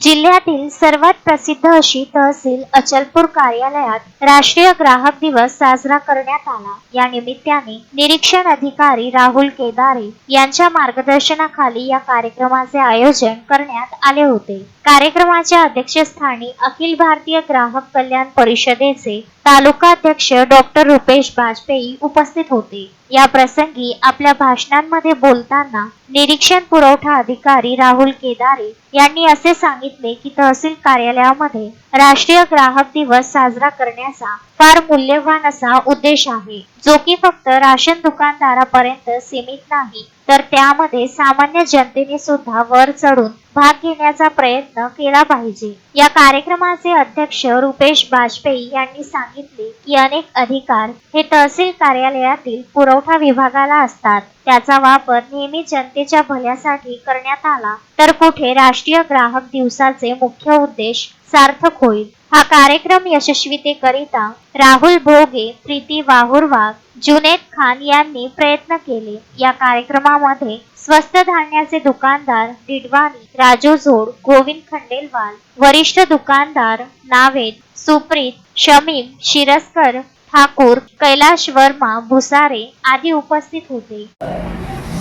जिल्ह्यातील सर्वात प्रसिद्ध अशी तहसील अचलपूर कार्यालयात राष्ट्रीय ग्राहक दिवस साजरा करण्यात आला। या निमित्ताने निरीक्षण अधिकारी राहुल केदारे यांच्या मार्गदर्शनाखाली या कार्यक्रमाचे आयोजन करण्यात आले होते। कार्यक्रमाच्या अध्यक्षस्थानी अखिल भारतीय ग्राहक कल्याण परिषदेचे तालुका अध्यक्ष डॉक्टर रुपेश बाजपेयी उपस्थित होते। या प्रसंगी आपल्या भाषणांमध्ये बोलताना निरीक्षण पुरवठा अधिकारी राहुल केदारे यांनी असे सांगितले की तहसील कार्यालयामध्ये राष्ट्रीय ग्राहक दिवस साजरा करण्याचा फार मूल्यवान असा उद्देश आहे, जो की फक्त राशन दुकानदारापर्यंत सीमित नाही, तर त्यामध्ये सामान्य जनतेने सुद्धा वर चढून भाग घेण्याचा प्रयत्न केला पाहिजे। या कार्यक्रमाचे अध्यक्ष रुपेश बाजपेयी यांनी सांगितले की अनेक अधिकार हे तहसील कार्यालयातील पुरवठा विभागाला असतात, त्याचा वापर नेहमी जनतेच्या भल्यासाठी करण्यात आला तर कुठे राष्ट्रीय ग्राहक दिवसाचे मुख्य उद्देश सार्थक होईल। हा कार्यक्रम यशस्वीतेकरिता राहुल भोगे, प्रीती वाहुरवाग, जुनेद खान यांनी प्रयत्न केले। या कार्यक्रमामध्ये स्वस्त धान्याचे दुकानदार डिडवाणी, राजू जोड, गोविंद खंडेलवाल, वरिष्ठ दुकानदार नावेद, सुप्रीत, शमीम, शिरस्कर, ठाकूर, कैलाश वर्मा, भुसारे आदी उपस्थित होते।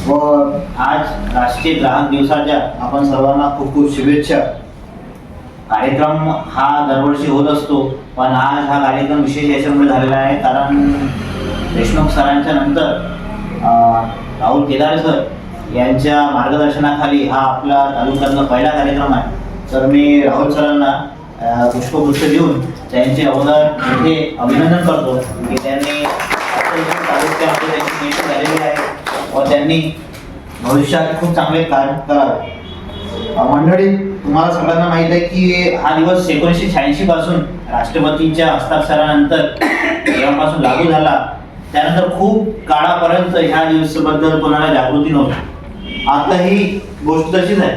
व आज राष्ट्रीय ग्राहक दिवसाच्या आपण सर्वांना खूप खूप शुभेच्छा। कार्यक्रम हा दरवर्षी होत असतो, पण आज हा कार्यक्रम विशेष याच्यामुळे झालेला आहे कारण देशमुख सरांच्या नंतर राहुल केदारे सर यांच्या मार्गदर्शनाखाली हा आपला तालुक्यातला पहिला कार्यक्रम आहे। तर मी राहुल सरांना पुष्पगुच्छ देऊन त्यांचे मोठे अभिनंदन करतो की त्यांनी तालुक्यामध्ये त्यांची नियुक्ती झालेली आहे व त्यांनी भविष्यात खूप चांगले कार्य करावे। मंडळी, तुम्हाला सगळ्यांना माहित आहे की हा दिवस 1986 पासून राष्ट्रपतींच्या हस्ताक्षरानंतर तेव्हापासून लागू झाला। त्यानंतर खूप काळापर्यंत ह्या दिवसाबद्दल कोणाला जागृती नव्हती। आता ही गोष्ट तशीच आहे।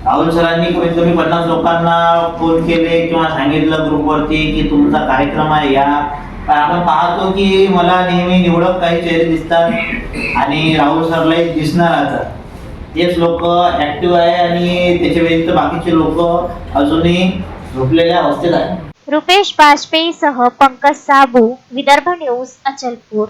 राहुल सरांनी कमीत कमी 50 लोकांना फोन केले किंवा सांगितलं ग्रुपवरती की तुमचा कार्यक्रम आहे या। पण आपण पाहतो की मला नेहमी निवडक काही चेहरे दिसतात आणि राहुल सरलाही दिसणार आता तेच लोक ऍक्टिव्ह आहे आणि त्याच्या व्यतिरिक्त बाकीचे लोक अजूनही झोपलेल्या अवस्थेत आहेत। रुपेश बाजपेयी सह पंकज साबू, विदर्भ न्यूज, अचलपूर।